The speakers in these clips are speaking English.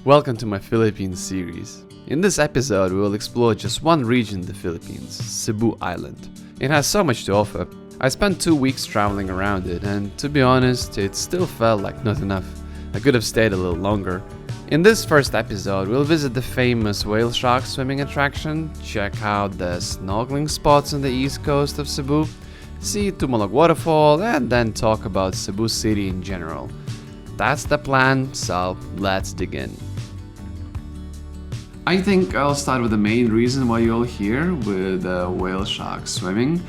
Welcome to my Philippines series. In this episode, we will explore just one region in the Philippines, Cebu Island. It has so much to offer. I spent 2 weeks traveling around it, and to be honest, it still felt like not enough. I could have stayed a little longer. In this first episode, we'll visit the famous whale shark swimming attraction, check out the snorkeling spots on the east coast of Cebu, see Tumalog waterfall, and then talk about Cebu City in general. That's the plan, so let's dig in. I think I'll start with the main reason why you're all here with whale shark swimming.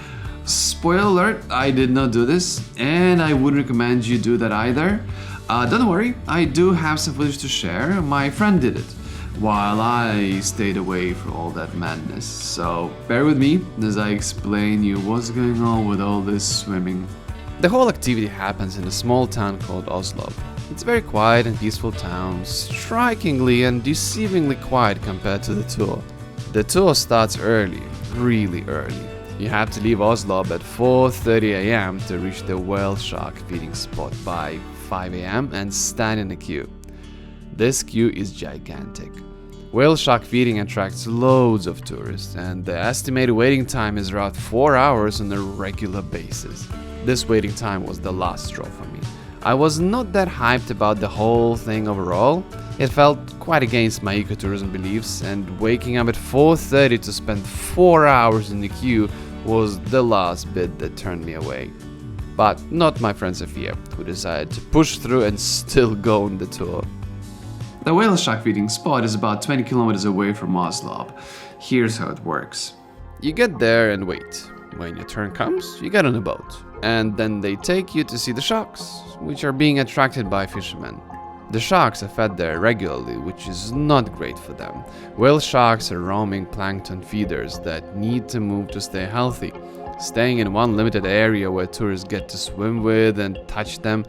Spoiler alert, I did not do this, and I wouldn't recommend you do that either. Don't worry, I do have some footage to share. My friend did it, while I stayed away from all that madness. So bear with me as I explain you what's going on with all this swimming. The whole activity happens in a small town called Oslob. It's a very quiet and peaceful town, strikingly and deceivingly quiet compared to the tour. The tour starts early, really early. You have to leave Oslo at 4:30 a.m. to reach the whale shark feeding spot by 5 a.m. and stand in a queue. This queue is gigantic. Whale shark feeding attracts loads of tourists, and the estimated waiting time is around 4 hours on a regular basis. This waiting time was the last straw for me. I was not that hyped about the whole thing overall. It felt quite against my ecotourism beliefs, and waking up at 4:30 to spend 4 hours in the queue was the last bit that turned me away. But not my friend Sophia, who decided to push through and still go on the tour. The whale shark feeding spot is about 20 kilometers away from Oslob. Here's how it works. You get there and wait. When your turn comes, you get on a boat, and then they take you to see the sharks, which are being attracted by fishermen. The sharks are fed there regularly, which is not great for them. Whale sharks are roaming plankton feeders that need to move to stay healthy. Staying in one limited area where tourists get to swim with and touch them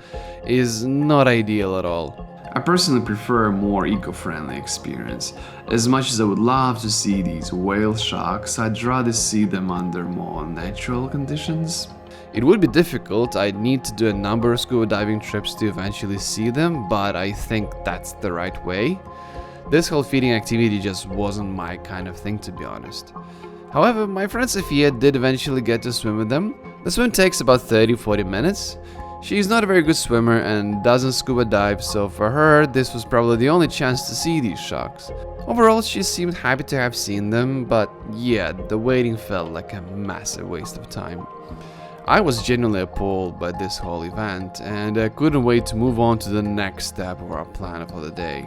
is not ideal at all. I personally prefer a more eco-friendly experience. As much as I would love to see these whale sharks, I'd rather see them under more natural conditions. It would be difficult. I'd need to do a number of scuba diving trips to eventually see them, but I think that's the right way. This whole feeding activity just wasn't my kind of thing, to be honest. However, my friend Sophia did eventually get to swim with them. The swim takes about 30-40 minutes. She's not a very good swimmer and doesn't scuba dive, so for her, this was probably the only chance to see these sharks. Overall, she seemed happy to have seen them, but yeah, the waiting felt like a massive waste of time. I was genuinely appalled by this whole event, and I couldn't wait to move on to the next step of our plan for the day.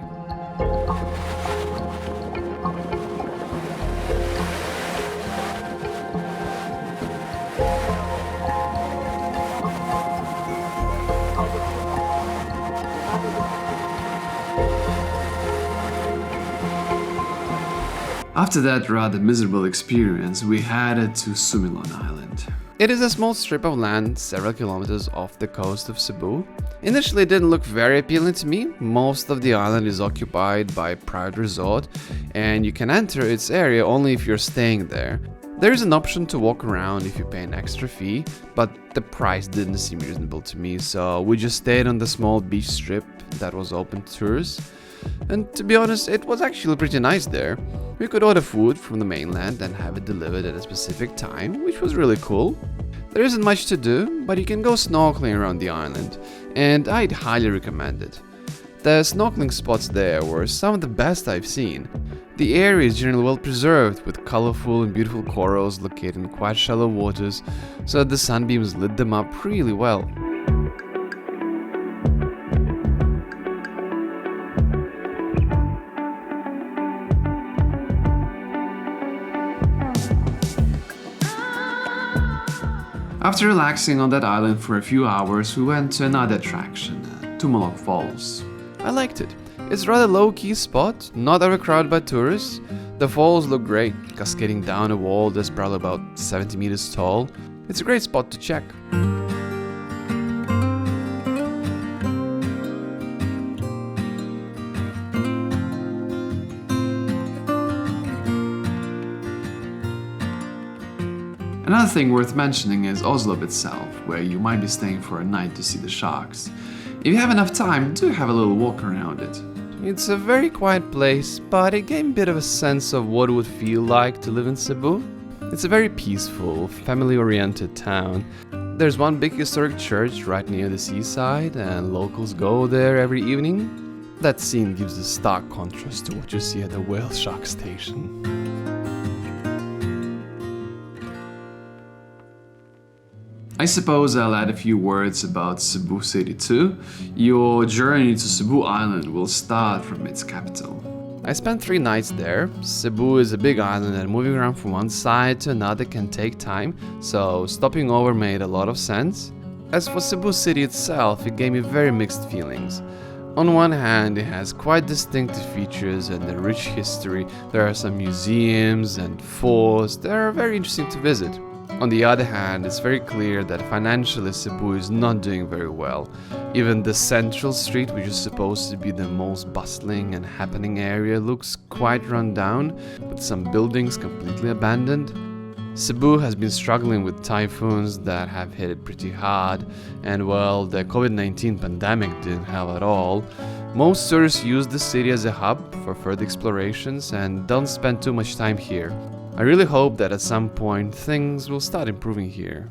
After that rather miserable experience, we headed to Sumilon Island. It is a small strip of land several kilometers off the coast of Cebu. Initially it didn't look very appealing to me. Most of the island is occupied by a private resort, and you can enter its area only if you're staying there. There is an option to walk around if you pay an extra fee, but the price didn't seem reasonable to me, so we just stayed on the small beach strip that was open to tourists. And to be honest, it was actually pretty nice there. We could order food from the mainland and have it delivered at a specific time, which was really cool. There isn't much to do, but you can go snorkeling around the island, and I'd highly recommend it. The snorkeling spots there were some of the best I've seen. The area is generally well preserved, with colorful and beautiful corals located in quite shallow waters, so that the sunbeams lit them up really well. After relaxing on that island for a few hours, we went to another attraction, Tumalog Falls. I liked it. It's a rather low-key spot, not overcrowded by tourists. The falls look great, cascading down a wall that's probably about 70 meters tall. It's a great spot to check. Another thing worth mentioning is Oslob itself, where you might be staying for a night to see the sharks. If you have enough time, do have a little walk around it. It's a very quiet place, but it gave me a bit of a sense of what it would feel like to live in Cebu. It's a very peaceful, family-oriented town. There's one big historic church right near the seaside, and locals go there every evening. That scene gives a stark contrast to what you see at the whale shark station. I suppose I'll add a few words about Cebu City too. Your journey to Cebu Island will start from its capital. I spent 3 nights there. Cebu is a big island and moving around from one side to another can take time, so stopping over made a lot of sense. As for Cebu City itself, it gave me very mixed feelings. On one hand, it has quite distinctive features and a rich history. There are some museums and forts that are very interesting to visit. On the other hand, it's very clear that financially Cebu is not doing very well. Even the central street, which is supposed to be the most bustling and happening area, looks quite run down, with some buildings completely abandoned. Cebu has been struggling with typhoons that have hit it pretty hard, and well, the COVID-19 pandemic didn't help at all. Most tourists use the city as a hub for further explorations and don't spend too much time here. I really hope that at some point things will start improving here.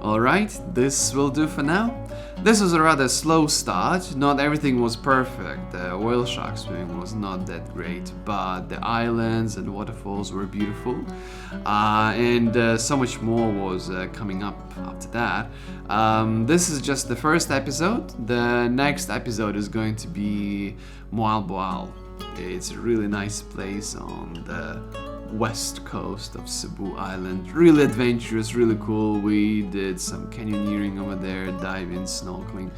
Alright, this will do for now. This was a rather slow start, not everything was perfect, the whale shark swimming was not that great, but the islands and waterfalls were beautiful, and so much more was coming up after that. This is just the first episode. The next episode is going to be Moalboal. It's a really nice place on the west coast of Cebu Island. Really adventurous, really cool. We did some canyoneering over there, diving, snorkeling.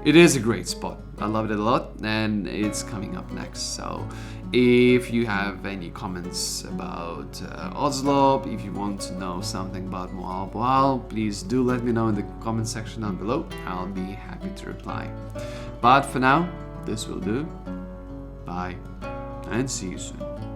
It is a great spot. I loved it a lot, and it's coming up next. So if you have any comments about Oslob, if you want to know something about Moalboal, please do let me know in the comment section down below. I'll be happy to reply. But for now, this will do. Bye, and see you soon.